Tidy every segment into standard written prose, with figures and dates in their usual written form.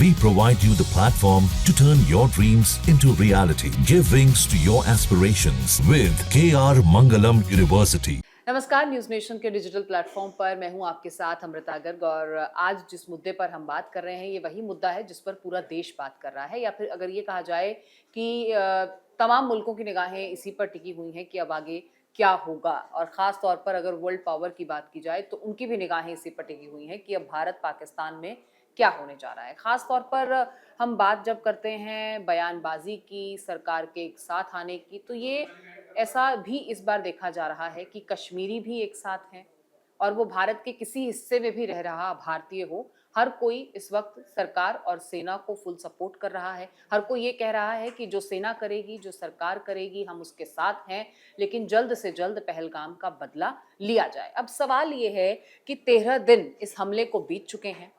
We provide you the platform to turn your dreams into reality. Give wings to your aspirations with KR Mangalam University. नमस्कार, news nation के digital platform पर मैं हूं आपके साथ अमृता गर्ग। और आज जिस मुद्दे पर हम बात कर रहे हैं ये वही मुद्दा है जिस पर पूरा देश बात कर रहा है, या फिर अगर ये कहा जाए कि तमाम मुल्कों की निगाहें इसी पर टिकी हुई हैं कि अब आगे क्या होगा। और ख़ास तौर पर अगर वर्ल्ड पावर की बात की जाए तो उनकी भी निगाहें इसी पर टिकी हुई हैं कि अब भारत पाकिस्तान में क्या होने जा रहा है। ख़ास तौर पर हम बात जब करते हैं बयानबाजी की, सरकार के एक साथ आने की, तो ये ऐसा भी इस बार देखा जा रहा है कि कश्मीरी भी एक साथ हैं और वो भारत के किसी हिस्से में भी रह रहा भारतीय हो, हर कोई इस वक्त सरकार और सेना को फुल सपोर्ट कर रहा है। हर कोई ये कह रहा है कि जो सेना करेगी, जो सरकार करेगी, हम उसके साथ हैं, लेकिन जल्द से जल्द पहलगाम का बदला लिया जाए। अब सवाल ये है कि 13 दिन इस हमले को बीत चुके हैं।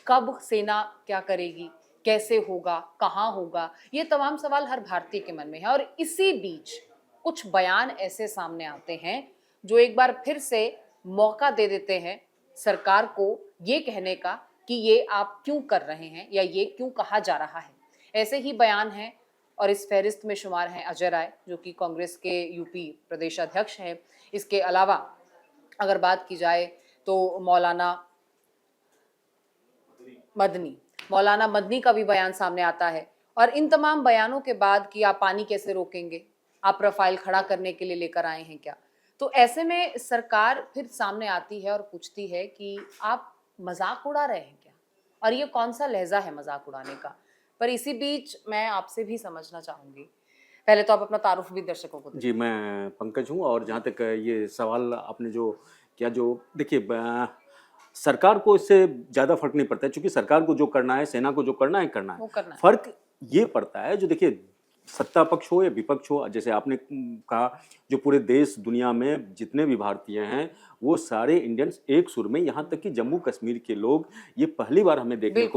कब सेना क्या करेगी, कैसे होगा, कहाँ होगा, ये तमाम सवाल हर भारतीय के मन में है। और इसी बीच कुछ बयान ऐसे सामने आते हैं जो एक बार फिर से मौका दे देते हैं सरकार को ये कहने का कि ये आप क्यों कर रहे हैं या ये क्यों कहा जा रहा है। ऐसे ही बयान हैं और इस फहरिस्त में शुमार हैं अजय राय, जो कि कांग्रेस के यूपी प्रदेश अध्यक्ष हैं। इसके अलावा अगर बात की जाए तो मौलाना मदनी का भी बयान सामने आता है। और इन तमाम बयानों के बाद कि आप पानी कैसे रोकेंगे, आप रफाल खड़ा करने के लिए लेकर आए हैं क्या, तो ऐसे में सरकार फिर सामने आती है और पूछती है कि आप मजाक उड़ा रहे हैं क्या, और ये कौन सा लहजा है मजाक उड़ाने का। पर इसी बीच मैं आपसे भी समझना चाहूँगी, पहले तो आप अपना तारुफ भी दर्शकों को जी, मैं पंकज हूँ। और जहाँ तक ये सवाल आपने जो किया, जो देखिए सरकार को इससे ज़्यादा फर्क नहीं पड़ता है, क्योंकि सरकार को जो करना है, सेना को जो करना है फर्क ये पड़ता है जो देखिए सत्ता पक्ष हो या विपक्ष हो। जैसे आपने कहा, जो पूरे देश दुनिया में जितने भी भारतीय हैं वो सारे इंडियंस एक सुर में, यहाँ तक कि जम्मू कश्मीर के लोग, ये पहली बार हमें देखने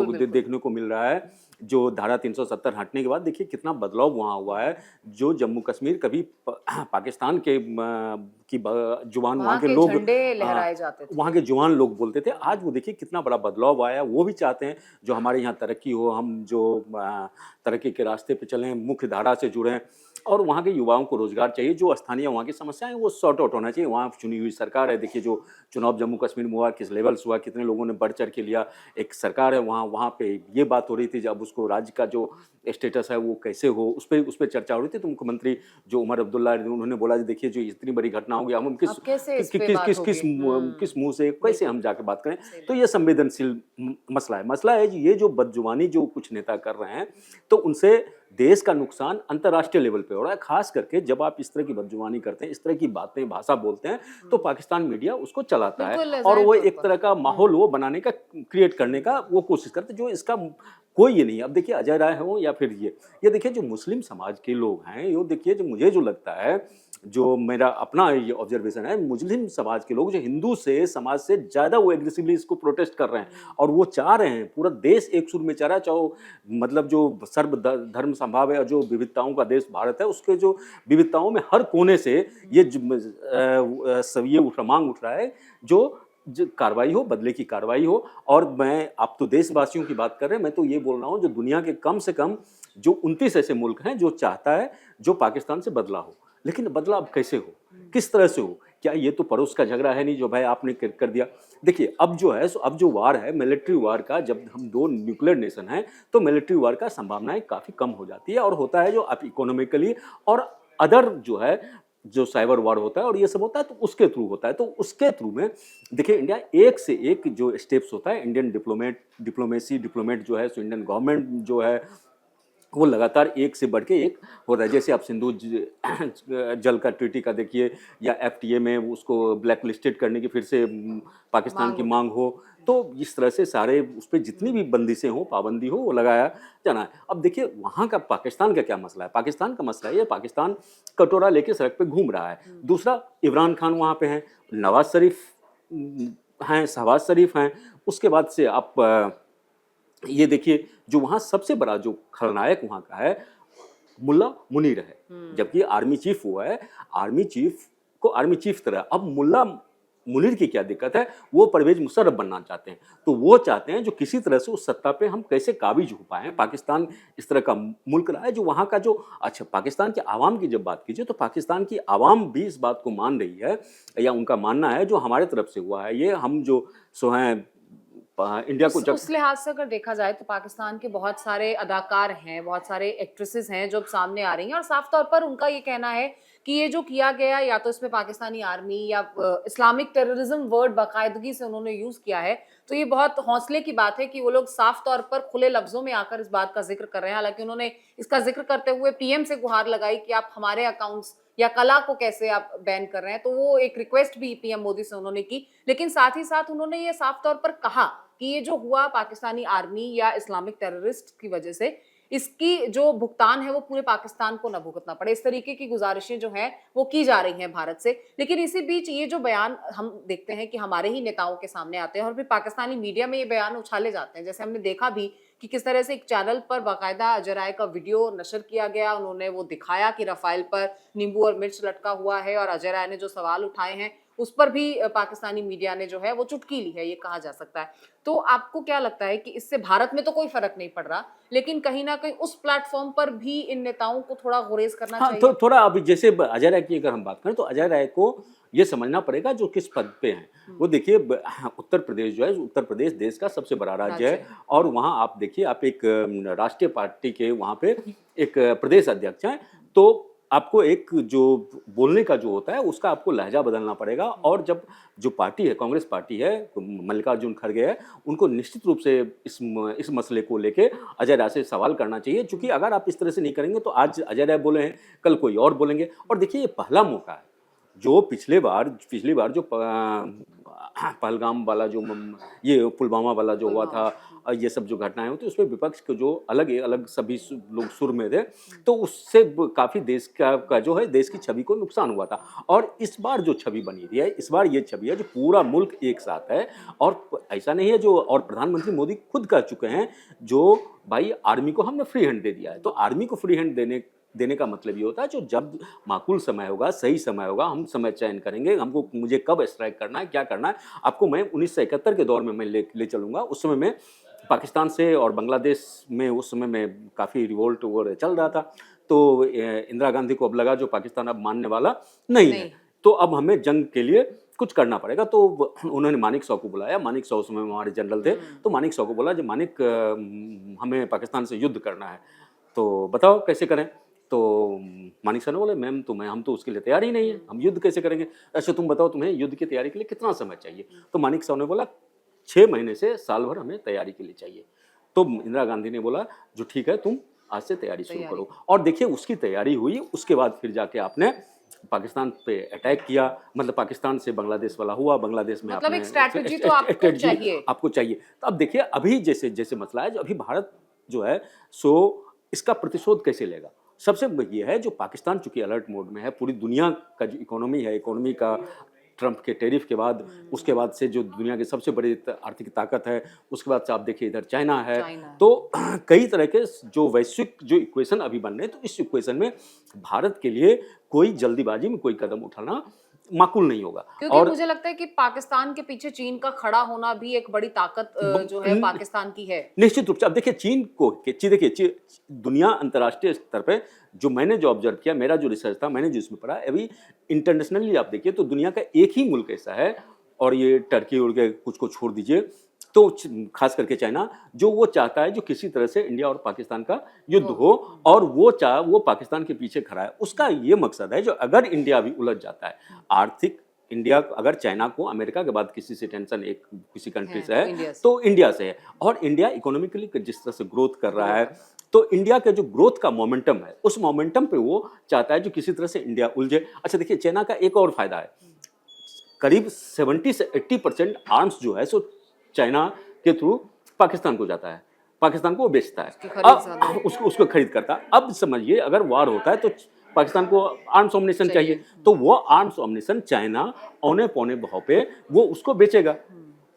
को मिल रहा है। जो धारा 370 हटने के बाद देखिए कितना बदलाव वहाँ हुआ है। जो जम्मू कश्मीर कभी पाकिस्तान के की जुबान वहाँ के लोग लहराए जाते थे, वहाँ के जुबान लोग बोलते थे, आज वो देखिए कितना बड़ा बदलाव आया। वो भी चाहते हैं जो हमारे यहाँ तरक्की हो, हम जो तरक्की के रास्ते पे चलें, मुख्य धारा से जुड़ें, और वहाँ के युवाओं को रोजगार चाहिए। जो स्थानीय वहाँ की समस्याएं वो सॉर्ट आउट होना चाहिए। वहाँ चुनी हुई सरकार है। देखिए जो चुनाव जम्मू कश्मीर में हुआ, किस लेवल से हुआ, कितने लोगों ने बढ़ चढ़ के लिया। एक सरकार है वहाँ पे ये बात हो रही थी, जब उसको राज्य का जो स्टेटस है वो कैसे हो, उस पर चर्चा हो रही थी। तो मुख्यमंत्री जो उमर अब्दुल्ला, उन्होंने बोला देखिए जो इतनी बड़ी घटना हो गया, हम किस मुंह से कैसे हम जाके बात करें। तो ये संवेदनशील मसला है ये जो बदजुबानी जो कुछ नेता कर रहे हैं, तो उनसे देश का नुकसान अंतर्राष्ट्रीय लेवल पे हो रहा है। खास करके जब आप इस तरह की बदजुबानी करते हैं, इस तरह की बातें, भाषा बोलते हैं, तो पाकिस्तान मीडिया उसको चलाता है और वो एक तरह का माहौल वो बनाने का, क्रिएट करने का वो कोशिश करते हैं, जो इसका कोई ये नहीं है। अब देखिए अजय राय हो या फिर ये देखिए जो मुस्लिम समाज के लोग हैं, ये देखिए जो मुझे जो लगता है, जो मेरा अपना ये ऑब्जर्वेशन है, मुस्लिम समाज के लोग जो हिंदू से समाज से ज़्यादा वो एग्रेसिवली इसको प्रोटेस्ट कर रहे हैं। और वो चाह रहे हैं, पूरा देश एक सुर में चाह रहा है, चाहे मतलब जो सर्व धर्म संभाव है और जो विविधताओं का देश भारत है, उसके जो विविधताओं में हर कोने से ये मांग उठ रहा है जो कार्रवाई हो, बदले की कार्रवाई हो। और मैं, आप तो देशवासियों की बात कर रहे हैं, मैं तो ये बोल रहा हूँ जो दुनिया के कम से कम जो 29 ऐसे मुल्क हैं जो चाहता है जो पाकिस्तान से बदला हो। लेकिन बदला अब कैसे हो, किस तरह से हो? क्या ये तो पड़ोस का झगड़ा है नहीं जो भाई आपने कर दिया। देखिए अब जो वार है, मिलिट्री वार का, जब हम दो न्यूक्लियर नेशन हैं तो मिलिट्री वार का संभावनाएं काफ़ी कम हो जाती है। और होता है जो आप इकोनॉमिकली और अदर जो है, जो साइबर वार होता है और ये सब होता है, तो उसके थ्रू होता है। तो उसके थ्रू में देखिए इंडिया एक से एक जो स्टेप्स होता है, इंडियन डिप्लोमेट जो है, सो इंडियन गवर्नमेंट जो है वो लगातार एक से बढ़ के एक हो रहा है। जैसे आप सिंधु जल का ट्रीटी का देखिए, या एफटीए में उसको ब्लैक लिस्टेड करने की फिर से पाकिस्तान की मांग हो, तो इस तरह से सारे उस पर जितनी भी बंदिशें हो, पाबंदी हो, वो लगाया जाना है। अब देखिए वहाँ का पाकिस्तान का क्या मसला है। पाकिस्तान का मसला है ये, पाकिस्तान कटोरा लेके सड़क पे घूम रहा है। दूसरा, इमरान खान वहाँ पे हैं, नवाज शरीफ हैं, शहबाज शरीफ हैं। उसके बाद से आप ये देखिए जो वहाँ सबसे बड़ा जो खलनायक वहाँ का है, मुल्ला मुनीर है, जबकि आर्मी चीफ हुआ है। आर्मी चीफ को आर्मी चीफ तरह, अब मुल्ला मुनीर की क्या दिक्कत है, वो परवेज मुशर्रफ बनना चाहते हैं। तो वो चाहते हैं जो किसी तरह से उस सत्ता पे हम कैसे काबिज हो पाएँ। पाकिस्तान इस तरह का मुल्क रहा है जो वहाँ का जो अच्छा पाकिस्तान के आवाम की जब बात कीजिए तो पाकिस्तान की आवाम भी इस बात को मान रही है या उनका मानना है जो हमारे तरफ से हुआ है ये हम जो सो हैं इंडिया को जब उस लिहाज से अगर देखा जाए तो पाकिस्तान के बहुत सारे अदाकार हैं, बहुत सारे एक्ट्रेसेस हैं जो अब सामने आ रही हैं और साफ तौर पर उनका ये कहना है कि ये जो किया गया या तो इसमें पाकिस्तानी आर्मी या इस्लामिक टेररिज्म वर्ड बाकायदगी से उन्होंने यूज किया है, तो ये बहुत हौसले की बात है कि वो लोग साफ तौर पर खुले लफ्जों में आकर इस बात का जिक्र कर रहे हैं। हालांकि उन्होंने इसका जिक्र करते हुए पीएम से गुहार लगाई कि आप हमारे अकाउंट्स या कला को कैसे आप बैन कर रहे हैं, तो वो एक रिक्वेस्ट भी पीएम मोदी से उन्होंने की। लेकिन साथ ही साथ उन्होंने ये साफ तौर पर कहा कि ये जो हुआ पाकिस्तानी आर्मी या इस्लामिक टेररिस्ट की वजह से, इसकी जो भुगतान है वो पूरे पाकिस्तान को न भुगतना पड़े। इस तरीके की गुजारिशें जो हैं वो की जा रही हैं भारत से। लेकिन इसी बीच ये जो बयान हम देखते हैं कि हमारे ही नेताओं के सामने आते हैं और फिर पाकिस्तानी मीडिया में ये बयान उछाले जाते हैं। जैसे हमने देखा भी कि किस तरह से एक चैनल पर बाकायदा अजय राय का वीडियो नशर किया गया, उन्होंने वो दिखाया कि रफाल पर नींबू और मिर्च लटका हुआ है और अजय राय ने जो सवाल उठाए हैं उस पर भी पाकिस्तानी मीडिया ने जो है वो चुटकी ली है, ये कहा जा सकता है। तो आपको क्या लगता है कि इससे भारत में तो कोई फर्क नहीं पड़ रहा, लेकिन कहीं ना कहीं उस प्लेटफॉर्म पर भी इन नेताओं को थोड़ा गुरेज करना चाहिए? तो थोड़ा अभी जैसे अजय राय की अगर हम बात करें तो अजय राय को ये समझना पड़ेगा जो किस पद पे हैं। वो देखिए उत्तर प्रदेश जो है, उत्तर प्रदेश देश का सबसे बड़ा राज्य है और वहाँ आप देखिए आप एक राष्ट्रीय पार्टी के वहाँ पे एक प्रदेश अध्यक्ष हैं, तो आपको एक जो बोलने का जो होता है उसका आपको लहजा बदलना पड़ेगा। और जब जो पार्टी है कांग्रेस पार्टी है, मल्लिकार्जुन खड़गे है, उनको निश्चित रूप से इस मसले को लेके अजय राय से सवाल करना चाहिए। क्योंकि अगर आप इस तरह से नहीं करेंगे तो आज अजय राय बोले हैं, कल कोई और बोलेंगे। और देखिए ये पहला मौका है जो पिछली बार जो पहलगाम वाला जो ये पुलवामा वाला जो हुआ था, ये सब जो घटनाएं हुई थी उसमें विपक्ष के जो अलग अलग सभी लोग सुर में थे, तो उससे काफ़ी देश का जो है देश की छवि को नुकसान हुआ था। और इस बार जो छवि बनी रही है, इस बार ये छवि है जो पूरा मुल्क एक साथ है। और ऐसा नहीं है जो, और प्रधानमंत्री मोदी खुद कह चुके हैं जो भाई आर्मी को हमने फ्री हैंड दे दिया है। तो आर्मी को फ्री हैंड देने का मतलब ये होता है जो जब माकूल समय होगा, सही समय होगा, हम समय चयन करेंगे, हमको मुझे कब स्ट्राइक करना है, क्या करना है, आपको मैं 1971 के दौर में मैं ले चलूँगा। उस समय में पाकिस्तान से और बांग्लादेश में उस समय में काफ़ी रिवोल्ट वो चल रहा था। तो इंदिरा गांधी को अब लगा जो पाकिस्तान अब मानने वाला नहीं है, तो अब हमें जंग के लिए कुछ करना पड़ेगा। तो उन्होंने मानिक शॉ को बुलाया। मानिक शॉ उस समय हमारे जनरल थे, तो मानिक शॉ को बोला जो मानिक हमें पाकिस्तान से युद्ध करना है, तो बताओ कैसे करें। तो मानिक शॉ ने बोले मैम तो हम तो उसके लिए तैयार ही नहीं है, हम युद्ध कैसे करेंगे। अच्छा तुम बताओ तुम्हें युद्ध की तैयारी के लिए कितना समय चाहिए। तो मानिक शॉ ने बोला 6 महीने से साल भर हमें तैयारी के लिए चाहिए। तो इंदिरा गांधी ने बोला जो ठीक है तुम आज से तैयारी शुरू करो। और देखिए उसकी तैयारी हुई, उसके बाद फिर जाके आपने पाकिस्तान पे अटैक किया, मतलब पाकिस्तान से बांग्लादेश वाला हुआ, बांग्लादेश में मतलब एक स्ट्रैटेजी तो आपको चाहिए। तो अब देखिए अभी जैसे मसला है जो अभी भारत जो है सो इसका प्रतिशोध कैसे लेगा। सबसे ये है जो पाकिस्तान चूंकि अलर्ट मोड में है, पूरी दुनिया का जो इकोनॉमी है, इकोनॉमी का ट्रंप के टैरिफ के बाद उसके बाद से जो दुनिया की सबसे बड़ी आर्थिक ताकत है, उसके बाद से आप देखिए इधर चाइना है। तो कई तरह के जो वैश्विक जो इक्वेशन अभी बन रहे हैं, तो इस इक्वेशन में भारत के लिए कोई जल्दीबाजी में कोई कदम उठाना माकूल नहीं होगा। क्योंकि और मुझे लगता है कि पाकिस्तान के पीछे चीन का खड़ा होना भी एक बड़ी ताकत जो है पाकिस्तान की है। निश्चित रूप से अब देखिए चीन को देखिए दुनिया अंतर्राष्ट्रीय स्तर पे जो मैंने जो ऑब्जर्व किया, मेरा जो रिसर्च था, मैंने जो इसमें पढ़ा, अभी इंटरनेशनली आप देखिए तो दुनिया का एक ही मुल्क ऐसा है, और ये टर्की उड़ के कुछ को छोड़ दीजिए, तो खास करके चाइना, जो वो चाहता है जो किसी तरह से इंडिया और पाकिस्तान का युद्ध हो, और वो पाकिस्तान के पीछे खड़ा है। उसका ये मकसद है जो अगर इंडिया भी उलझ जाता है आर्थिक, इंडिया अगर चाइना को अमेरिका के बाद किसी से टेंशन एक किसी कंट्री से है तो इंडिया से है। और इंडिया इकोनॉमिकली जिस तरह से ग्रोथ कर रहा है, तो इंडिया का जो ग्रोथ का मोमेंटम है, उस मोमेंटम पे वो चाहता है जो किसी तरह से इंडिया उलझे। अच्छा देखिए चाइना का एक और फायदा है, करीब 70 से 80% आर्म्स जो है सो चाइना के थ्रू पाकिस्तान को जाता है, पाकिस्तान को वो बेचता है, अब उसको खरीद करता है। अब समझिए अगर वार होता है तो पाकिस्तान को आर्म्स अम्युनिशन चाहिए, तो वो आर्म्स अम्युनिशन चाइना औने पौने भाव पे वो उसको बेचेगा।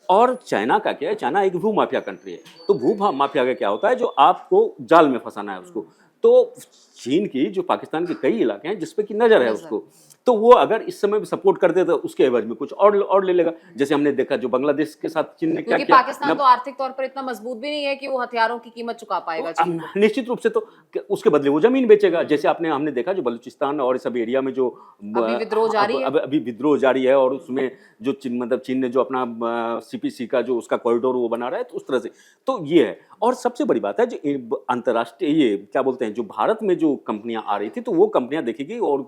और चाइना का क्या है, चाइना एक भू माफिया कंट्री है, तो भू माफिया का क्या होता है जो आपको जाल में फंसाना है उसको। तो चीन की जो पाकिस्तान के कई इलाके हैं जिसपे की नजर है उसको, तो वो अगर इस समय भी सपोर्ट कर दे तो उसके एवज में कुछ और ले लेगा। जैसे हमने देखा जो बांग्लादेश के साथ चीन ने क्या क्योंकि किया। पाकिस्तान तो आर्थिक तौर पर इतना मजबूत भी नहीं है कि वो हथियारों की कीमत चुका पाएगा चीन को। निश्चित रूप से तो उसके बदले वो जमीन बेचेगा। जैसे हमने देखा जो बलूचिस्तान और सब एरिया में जो अभी विद्रोह जारी है। अभी विद्रोह जारी है, और उसमें जो चीन ने जो अपना सीपीसी का जो उसका कॉरिडोर वो बना रहा है, तो उस तरह से तो ये है। और सबसे बड़ी बात है जो अंतर्राष्ट्रीय ये क्या बोलते हैं, जो भारत में जो कंपनियां आ रही थी, तो वो कंपनियां देखेगी, और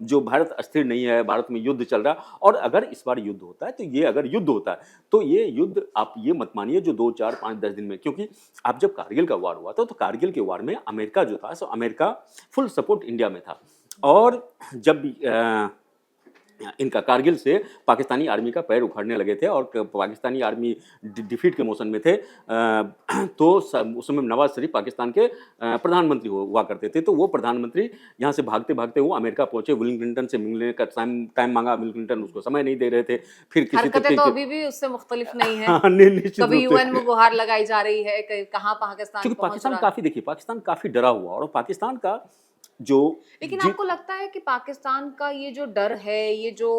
जो भारत अस्थिर नहीं है, भारत में युद्ध चल रहा है, और अगर इस बार युद्ध होता है, तो ये अगर युद्ध होता है तो ये युद्ध आप ये मत मानिए जो 2, 4, 5, 10 दिन में, क्योंकि आप जब कारगिल का वार हुआ था तो कारगिल के वार में अमेरिका जो था, so America full support India में था। और जब इनका कारगिल से पाकिस्तानी आर्मी का पैर उखाड़ने लगे थे और पाकिस्तानी आर्मी डिफीट के मोशन में थे, तो उस समय नवाज शरीफ पाकिस्तान के प्रधानमंत्री हुआ करते थे। तो वो प्रधानमंत्री यहाँ से भागते भागते वो अमेरिका पहुंचे, विल क्लिंटन से मिलने का टाइम मांगा, विल क्लिंटन उसको समय नहीं दे रहे थे। फिर किसी हरकतें तो अभी भी उससे मुख्तलिफ नहीं है। कभी रूप यूएन में गुहार लगाई जा रही है, कहाँ पाकिस्तान क्योंकि पाकिस्तान काफी, देखिए पाकिस्तान काफी डरा हुआ, और पाकिस्तान का जो लेकिन आपको लगता है कि पाकिस्तान का ये जो डर है, ये जो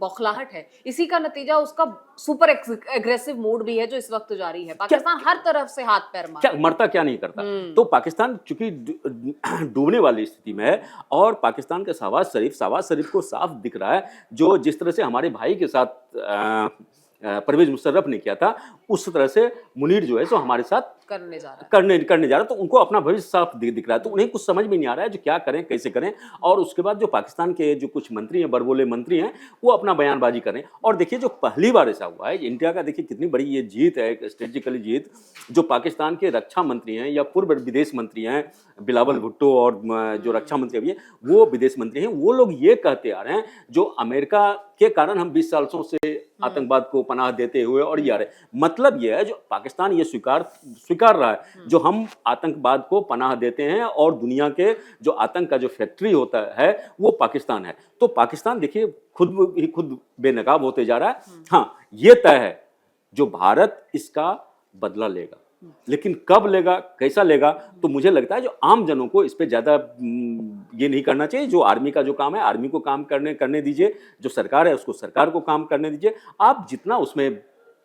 बौखलाहट है, इसी का नतीजा उसका सुपर एग्रेसिव मूड भी है जो इस वक्त जारी है? पाकिस्तान हर तरफ से हाथ पैर मार, क्या मरता क्या नहीं करता। तो पाकिस्तान चूंकि डूबने वाली स्थिति में है, और पाकिस्तान के शहबाज शरीफ को साफ दिख रहा है, जो जिस तरह से हमारे भाई के साथ परवेज मुशर्रफ ने किया था, उस तरह से मुनीर जो है सो हमारे साथ करने जा रहा है, तो उनको अपना भविष्य साफ दिख रहा है। तो उन्हें कुछ समझ में नहीं आ रहा है जो क्या करें, कैसे करें। और उसके बाद जो पाकिस्तान के जो कुछ मंत्री हैं, बड़बोले मंत्री हैं, वो अपना बयानबाजी कर रहे हैं। और देखिए जो पहली बार ऐसा हुआ है इंडिया का, देखिए कितनी बड़ी ये जीत है, एक स्ट्रेटेजिकली जीत, जो पाकिस्तान के रक्षा मंत्री हैं या पूर्व विदेश मंत्री हैं, बिलावल भुट्टो, और जो रक्षा मंत्री अभी है वो विदेश मंत्री हैं, वो लोग ये कहते आ रहे हैं जो अमेरिका के कारण हम 20 सालों से आतंकवाद को पनाह देते हुए और ये आ रहे, मतलब ये है जो पाकिस्तान ये स्वीकार रहा है जो हम आतंकवाद को पनाह देते हैं, और दुनिया के जो आतंक का जो फैक्ट्री होता है वो पाकिस्तान है। तो पाकिस्तान देखिए खुद बेनकाब होते जा रहा है। हाँ, ये तय है जो भारत इसका बदला लेगा, लेकिन कब लेगा, कैसा लेगा, तो मुझे लगता है जो आम जनों को इस पे ज्यादा ये नहीं करना चाहिए। जो आर्मी का जो काम है आर्मी को काम करने दीजिए, जो सरकार है उसको सरकार को काम करने दीजिए। आप जितना उसमें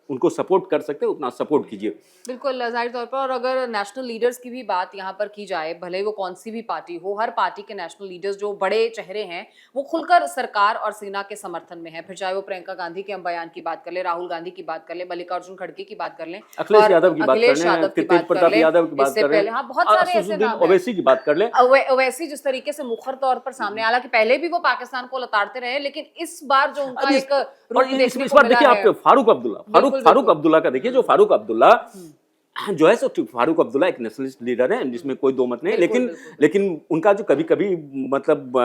उनको सपोर्ट कर सकते हैं उतना सपोर्ट कीजिए। बिल्कुल जाहिर तौर पर। और अगर नेशनल लीडर्स की भी बात यहाँ पर की जाए, भले ही वो कौन सी भी पार्टी हो, हर पार्टी के नेशनल लीडर्स जो बड़े चेहरे हैं वो खुलकर सरकार और सेना के समर्थन में है। फिर चाहे वो प्रियंका गांधी के हम बयान की बात कर ले, राहुल गांधी की बात कर ले, मल्लिकार्जुन खड़गे की बात कर लें, अखिलेश यादव की बात कर लें, हाँ बहुत सारे ऐसे नाम हैं, ओवैसी की बात कर लें। ओवैसी जिस तरीके से मुखर तौर पर सामने, हालांकि पहले भी वो पाकिस्तान को लताड़ते रहे, लेकिन इस बार जो उनका एक रूप देखने को मिला है। आप फारूक अब्दुल्ला का देखिए, जो फारूक अब्दुल्ला जो है सो फारूक अब्दुल्ला एक नेशनलिस्ट लीडर है जिसमें कोई दो मत नहीं, लेकिन उनका जो कभी कभी मतलब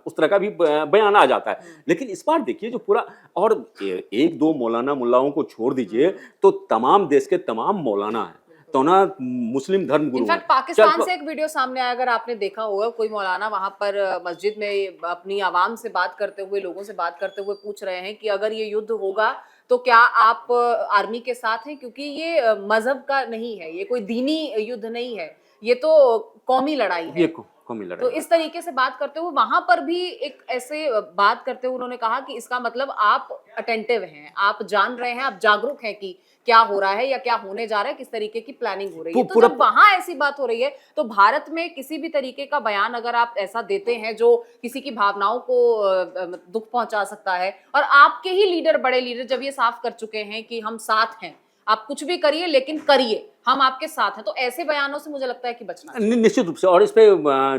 उस तरह का भी बयान आ जाता है। लेकिन इस बार देखिए जो पूरा, और एक दो मौलाना मुल्लाओं को छोड़ दीजिए तो तमाम देश के तमाम मौलाना है, तो ना मुस्लिम धर्म गुरु। इनफैक्ट पाकिस्तान से एक वीडियो सामने आया, अगर आपने देखा होगा, कोई मौलाना वहां पर मस्जिद में अपनी आवाम से बात करते हुए, लोगों से बात करते हुए पूछ रहे हैं कि अगर ये युद्ध होगा तो क्या आप आर्मी के साथ हैं, क्योंकि ये मजहब का नहीं है, ये कोई दीनी युद्ध नहीं है, ये तो कौमी लड़ाई है। तो इस तरीके से बात करते हुए वहां पर भी एक ऐसे बात करते हुए उन्होंने कहा कि इसका मतलब आप अटेंटिव हैं, आप जान रहे हैं, आप जागरूक हैं कि क्या हो रहा है या क्या होने जा रहा है, किस तरीके की प्लानिंग हो रही है। तो जब वहां ऐसी बात हो रही है तो भारत में किसी भी तरीके का बयान अगर आप ऐसा देते हैं जो किसी की भावनाओं को दुख पहुंचा सकता है, और आपके ही लीडर, बड़े लीडर जब ये साफ कर चुके हैं कि हम साथ हैं, आप कुछ भी करिए लेकिन करिए, हम आपके साथ हैं, तो ऐसे बयानों से मुझे लगता है कि बचना चाहिए। निश्चित रूप से। और इस पे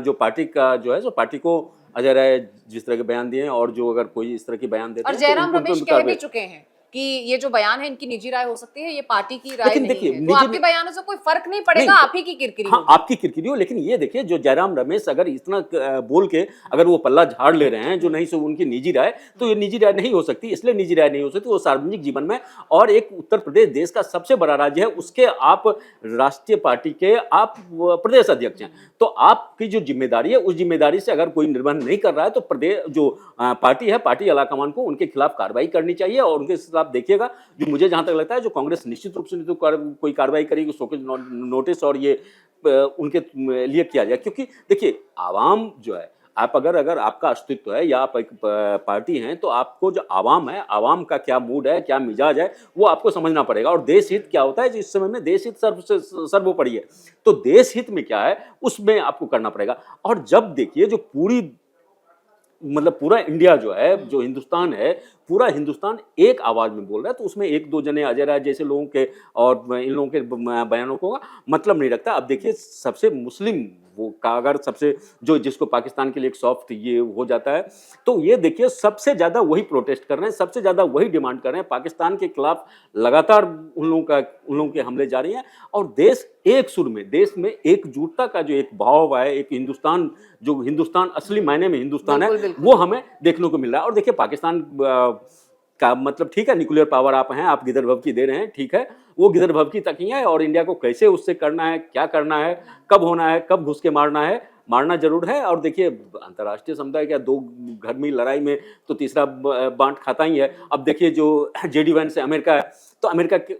जो पार्टी का जो है, जो पार्टी को अजय राय जिस तरह के बयान दिए हैं, और जो अगर कोई इस तरह के बयान देते हैं, और जयराम रमेश कह भी चुके हैं कि ये जो बयान है इनकी निजी राय हो सकती है, ये पार्टी की राय नहीं है। तो आपके बयानों से कोई फर्क नहीं पड़ेगा, आप ही की किरकिरी। हाँ, आपकी किरकिरी हो। लेकिन ये देखिए जो जयराम रमेश अगर इतना बोल के अगर वो पल्ला झाड़ ले रहे हैं जो नहीं सो उनकी निजी राय, तो ये निजी राय नहीं हो सकती। इसलिए निजी राय नहीं हो सकती, वो सार्वजनिक जीवन में, और एक उत्तर प्रदेश देश का सबसे बड़ा राज्य है, उसके आप राष्ट्रीय पार्टी के आप प्रदेश अध्यक्ष हैं, तो आपकी जो जिम्मेदारी है उस जिम्मेदारी से अगर कोई निर्वहन नहीं कर रहा है तो प्रदेश जो पार्टी है, पार्टी आलाकमान को उनके खिलाफ कार्रवाई करनी चाहिए। और उनके खिलाफ देखिएगा, जो मुझे जहां तक लगता है जो कांग्रेस निश्चित रूप से नहीं तो कोई कार्रवाई करेगी, शोकॉज नोटिस और ये उनके लिए किया जाए। क्योंकि देखिए आवाम जो है, आप अगर अगर आपका अस्तित्व है या आप एक पार्टी हैं, तो आपको जो आवाम है, आवाम का क्या मूड है, क्या मिजाज है, वो आपको समझना पड़ेगा। और देश हित क्या होता है, जिस समय में देश हित सर्वोपरि है, तो देश हित में क्या है उसमें आपको करना पड़ेगा। और जब देखिए जो पूरी मतलब पूरा इंडिया जो है, जो हिंदुस्तान है, पूरा हिंदुस्तान एक आवाज में बोल रहा है, तो उसमें एक दो जने अजय राय जैसे लोगों के और इन लोगों के बयानों को मतलब नहीं रखता। अब देखिए सबसे मुस्लिम वो का अगर सबसे जो जिसको पाकिस्तान के लिए एक सॉफ्ट ये हो जाता है, तो ये देखिए सबसे ज्यादा वही प्रोटेस्ट कर रहे हैं, सबसे ज्यादा वही डिमांड कर रहे हैं। पाकिस्तान के खिलाफ लगातार उन लोगों के हमले जारी हैं और देश एक सुर में, देश में एकजुटता का जो एक भाव है, एक हिंदुस्तान जो हिंदुस्तान असली मायने में हिंदुस्तान है, वो हमें देखने को मिल रहा है। और देखिए पाकिस्तान का मतलब ठीक है, न्यूक्लियर पावर आप हैं, आप गिदर भवकी दे रहे हैं, ठीक है, वो गिदर भवकी तक ही है। और इंडिया को कैसे उससे करना है, क्या करना है, कब होना है, कब घुस के मारना है, मारना जरूर है। और देखिए अंतर्राष्ट्रीय समुदाय क्या, दो घर में लड़ाई में तो तीसरा बांट खाता ही है। अब देखिए जो जेडी वैंस है, अमेरिका है, तो अमेरिका के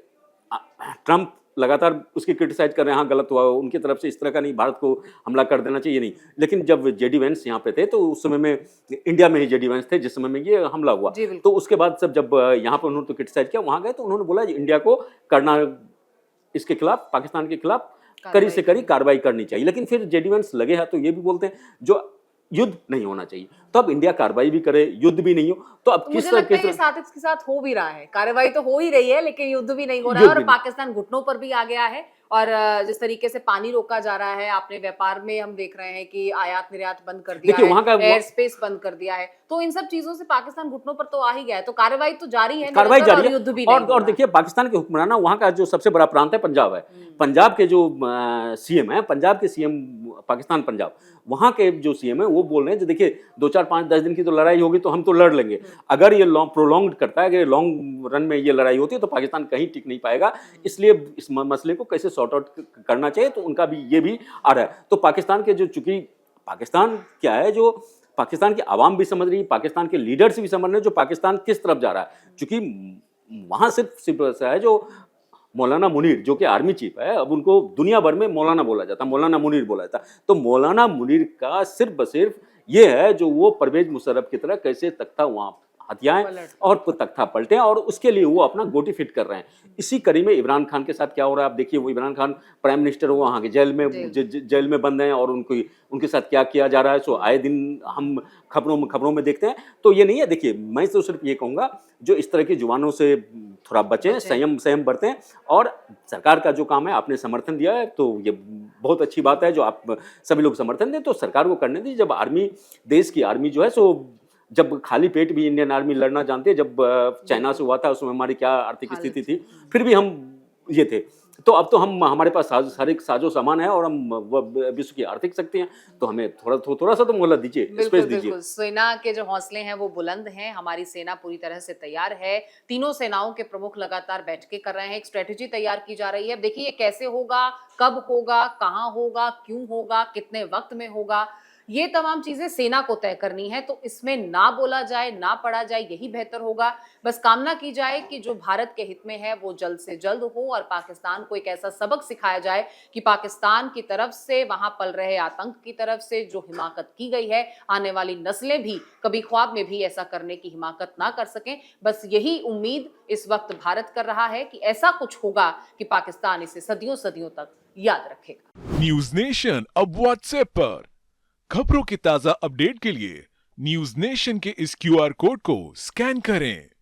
ट्रंप लगातार उसकी क्रिटिसाइज कर रहे हैं, हाँ गलत हुआ उनकी तरफ से, इस तरह का नहीं, भारत को हमला कर देना चाहिए नहीं। लेकिन जब जेडी वैंस यहाँ पे थे, तो उस समय में इंडिया में ही जेडी वैंस थे जिस समय में ये हमला हुआ। तो उसके बाद सब जब यहाँ पर उन्होंने तो क्रिटिसाइज किया, वहां गए तो उन्होंने बोला इंडिया को करना, इसके खिलाफ, पाकिस्तान के खिलाफ कड़ी से कड़ी कार्रवाई करनी चाहिए। लेकिन फिर जेडी वैंस लगे हैं तो ये भी बोलते हैं जो युद्ध नहीं होना चाहिए, तो अब इंडिया कार्रवाई भी करे, युद्ध भी नहीं हो, तो अब किस तरह के इसके साथ हो भी रहा है, कार्रवाई तो हो ही रही है लेकिन युद्ध भी नहीं हो रहा है। और पाकिस्तान घुटनों पर भी आ गया है। और जिस तरीके से पानी रोका जा रहा है, आपने व्यापार में हम देख रहे हैं कि आयात निर्यात बंद कर दिया है, वहां का एयर स्पेस बंद कर दिया है, तो इन सब चीजों से पाकिस्तान घुटनों पर तो आ ही गया है। तो कार्रवाई तो जारी है, कार्रवाई जारी है। युद्ध भी नहीं और देखिए पाकिस्तान के हुक्मरान, वहां का जो सबसे बड़ा प्रांत है पंजाब है, पंजाब के जो सीएम है, पंजाब के सीएम, पाकिस्तान पंजाब, वहां के जो सीएम है वो बोल रहे हैं जो देखिए 2 4 5 10 दिन की तो लड़ाई होगी तो हम तो लड़ लेंगे, अगर ये प्रोलॉन्ग करता है, अगर लॉन्ग रन में ये लड़ाई होती है तो पाकिस्तान कहीं टिक नहीं पाएगा। इसलिए इस मसले को कैसे सॉर्ट आउट करना चाहिए, तो उनका भी ये भी आ रहा है। तो पाकिस्तान के जो, चूंकि पाकिस्तान क्या है, जो पाकिस्तान की आवाम भी समझ रही है, पाकिस्तान के लीडर्स भी समझ रहे हैं जो पाकिस्तान किस तरफ जा रहा है। चूंकि वहां सिर्फ ऐसा है जो मौलाना मुनीर जो कि आर्मी चीफ है, अब उनको दुनिया भर में मौलाना बोला जाता, मौलाना मुनीर बोला जाता, तो मौलाना मुनीर का सिर्फ बसिर्फ ये है जो वो परवेज मुशर्रफ की तरह कैसे तख्ता वहां हथियाएं और तख्ता पलटे, और उसके लिए वो अपना गोटी फिट कर रहे हैं। इसी कड़ी में इमरान खान के साथ क्या हो रहा है आप देखिए, वो इमरान खान प्राइम मिनिस्टर वो वहाँ के जेल में बंद हैं और उनके साथ क्या किया जा रहा है, सो आए दिन हम खबरों में देखते हैं। तो ये नहीं है, देखिए मैं तो सिर्फ ये कहूँगा जो इस तरह की जुबानों से थोड़ा बचें, संयम बरतें, और सरकार का जो काम है आपने समर्थन दिया है तो ये बहुत अच्छी बात है जो आप सभी लोग समर्थन दें, तो सरकार को करने दीजिए। जब आर्मी, देश की आर्मी जो है सो, जब खाली पेट भी इंडियन आर्मी लड़ना जानती है, जब चाइना से हुआ था उसमें हमारी क्या आर्थिक स्थिति थी, फिर भी हम ये थे, तो अब तो हमारे पास सारे साजो सामान है और हम विश्व की आर्थिक शक्ति हैं, तो हमें थोड़ा सा तो मोहलत दीजिए, स्पेस दीजिए। सेना के जो हौसले हैं वो बुलंद हैं, हमारी सेना पूरी तरह से तैयार है। तीनों सेनाओं के प्रमुख लगातार बैठकें कर रहे हैं, एक स्ट्रेटेजी तैयार की जा रही है। अब देखिए कैसे होगा, कब होगा, कहाँ होगा, क्यों होगा, कितने वक्त में होगा, ये तमाम चीजें सेना को तय करनी है। तो इसमें ना बोला जाए, ना पढ़ा जाए, यही बेहतर होगा। बस कामना की जाए कि जो भारत के हित में है वो जल्द से जल्द हो और पाकिस्तान को एक ऐसा सबक सिखाया जाए कि पाकिस्तान की तरफ से, वहां पल रहे आतंक की तरफ से जो हिमाकत की गई है, आने वाली नस्लें भी कभी ख्वाब में भी ऐसा करने की हिमाकत ना कर सकें। बस यही उम्मीद इस वक्त भारत कर रहा है कि ऐसा कुछ होगा कि पाकिस्तान इसे सदियों सदियों तक याद रखेगा। न्यूज नेशन अब व्हाट्सएप पर खबरों की ताजा अपडेट के लिए न्यूज नेशन के इस QR कोड को स्कैन करें।